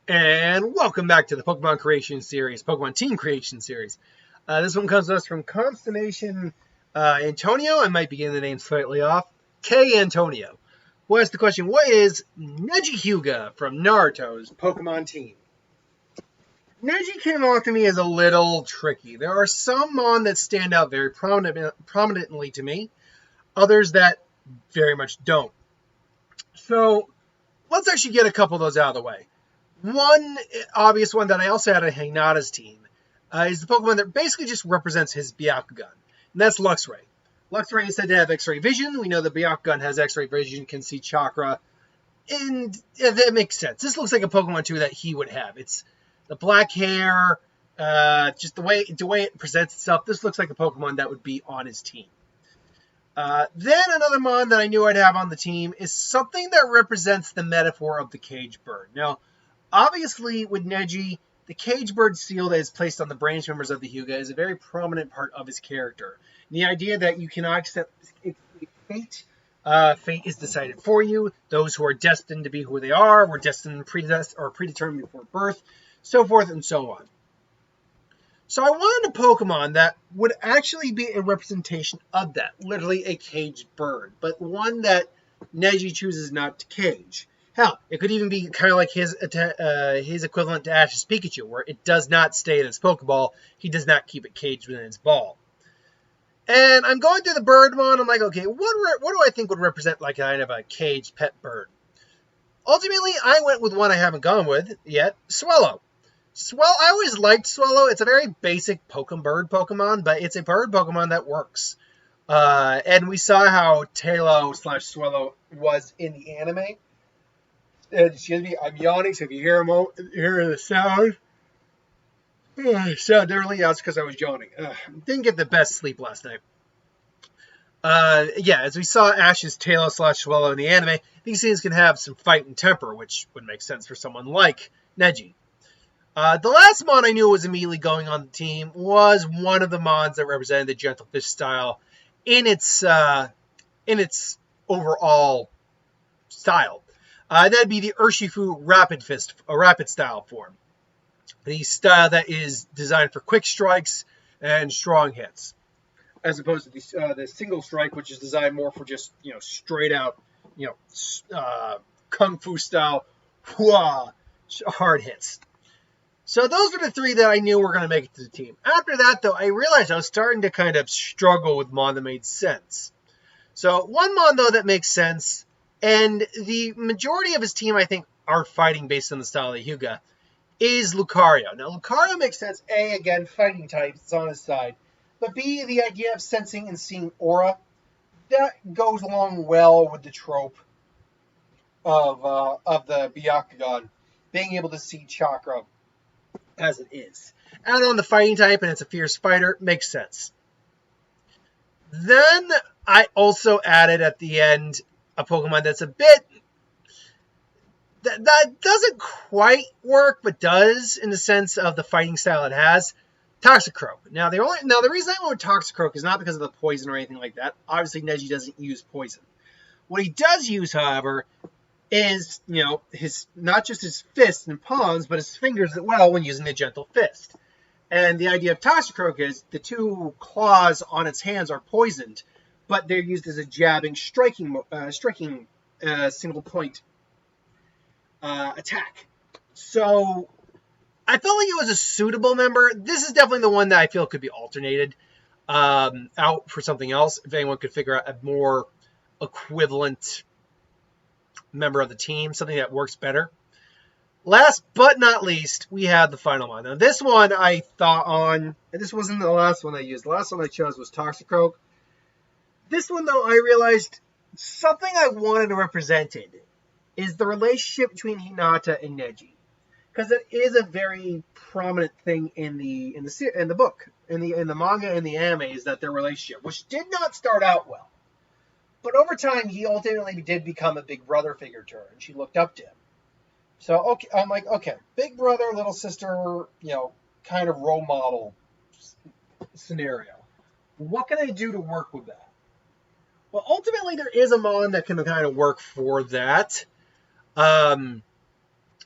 And welcome back to the Pokemon Creation Series, Pokemon Team Creation Series. This one comes to us from Constellation Antonio. I might be getting the name slightly off. K. Antonio, who asked the question, what is Neji Hyuga from Naruto's Pokemon Team? Neji came off to me as a little tricky. There are some Mon that stand out very prominently to me, others that very much don't. So let's actually get a couple of those out of the way. One obvious one that I also had on Hinata's team is the Pokemon that basically just represents his Byakugan, and that's Luxray. Luxray is said to have X-ray vision. We know the Byakugan has X-ray vision, can see chakra, and that makes sense. This looks like a Pokemon too that he would have. It's the black hair, just the way it presents itself. This looks like a Pokemon that would be on his team. Then another Mon that I knew I'd have on the team is something that represents the metaphor of the cage bird. Now, obviously, with Neji, the cage bird seal that is placed on the branch members of the Hyuga is a very prominent part of his character. The idea that you cannot accept fate. Fate is decided for you. Those who are destined to be who they are were destined or predetermined before birth, so forth and so on. So I wanted a Pokemon that would actually be a representation of that, literally a caged bird, but one that Neji chooses not to cage. Hell, it could even be kind of like his equivalent to Ash's Pikachu, where it does not stay in its Pokeball. He does not keep it caged within its ball. And I'm going through the Birdmon. I'm like, okay, what do I think would represent like kind of a caged pet bird? Ultimately, I went with one I haven't gone with yet, Swellow. I always liked Swellow. It's a very basic bird Pokemon, but it's a bird Pokemon that works. And we saw how Tailo/Swellow was in the anime. Excuse me, I'm yawning, so if you hear the sound differently, that's because I was yawning. Didn't get the best sleep last night. As we saw Ash's Tailo/Swellow in the anime, these things can have some fight and temper, which would make sense for someone like Neji. The last Mon I knew was immediately going on the team was one of the Mons that represented the Gentle Fish style in its overall style. That'd be the Urshifu Rapid style form. The style that is designed for quick strikes and strong hits, as opposed to the single strike, which is designed more for just straight out kung fu style hard hits. So those are the three that I knew were going to make it to the team. After that, though, I realized I was starting to kind of struggle with Mon that made sense. So one Mon, though, that makes sense, and the majority of his team, I think, are fighting based on the style of Hyuga, is Lucario. Now, Lucario makes sense. A, again, fighting type. It's on his side. But B, the idea of sensing and seeing aura, that goes along well with the trope of the Byakugan being able to see chakra as it is. Add on the fighting type, and it's a fierce fighter. Makes sense. Then I also added at the end a Pokemon that's a bit that doesn't quite work, but does in the sense of the fighting style it has. Toxicroak. Now the reason I went with Toxicroak is not because of the poison or anything like that. Obviously, Neji doesn't use poison. What he does use, however, is his not just his fists and palms, but his fingers as well when using the Gentle Fist. And the idea of Toxicroak is the two claws on its hands are poisoned, but they're used as a jabbing, striking single point attack. So I felt like it was a suitable member. This is definitely the one that I feel could be alternated out for something else. If anyone could figure out a more equivalent member of the team, something that works better. Last but not least, we have the final one. Now, this one I thought on, and this wasn't the last one I used. The last one I chose was Toxicroak. This one, though, I realized something I wanted represented is the relationship between Hinata and Neji, because it is a very prominent thing in the book, in the manga and the anime, is that their relationship, which did not start out well. But over time, he ultimately did become a big brother figure to her, and she looked up to him. So, okay, I'm like, okay, big brother, little sister, kind of role model scenario. What can I do to work with that? Well, ultimately, there is a Mon that can kind of work for that.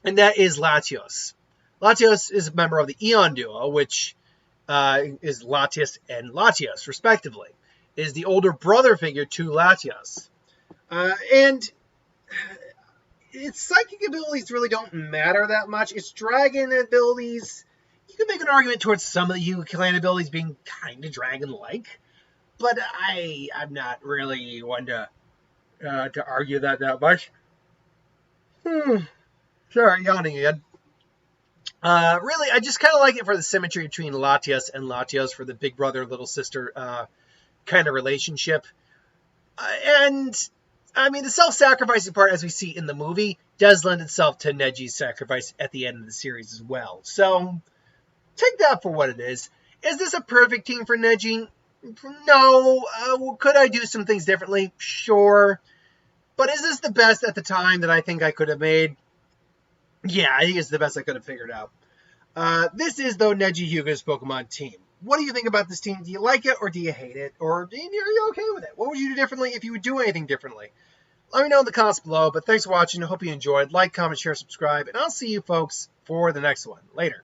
and that is Latios. Latios is a member of the Eon duo, which is Latias and Latios, respectively. It is the older brother figure to Latios. And its psychic abilities really don't matter that much. Its dragon abilities, you can make an argument towards some of the Hyuga clan abilities being kind of dragon-like, but I'm not really one to argue that much. Sorry, yawning again. Really, I just kind of like it for the symmetry between Latias and Latios, for the big brother, little sister kind of relationship. And I mean, the self-sacrificing part, as we see in the movie, does lend itself to Neji's sacrifice at the end of the series as well. So, take that for what it is. Is this a perfect team for Neji? No. Could I do some things differently? Sure. But is this the best at the time that I think I could have made? Yeah, I think it's the best I could have figured out. This is, though, Neji Hyuga's Pokemon team. What do you think about this team? Do you like it or do you hate it? Or are you okay with it? What would you do differently if you would do anything differently? Let me know in the comments below. But thanks for watching. I hope you enjoyed. Like, comment, share, subscribe. And I'll see you folks for the next one. Later.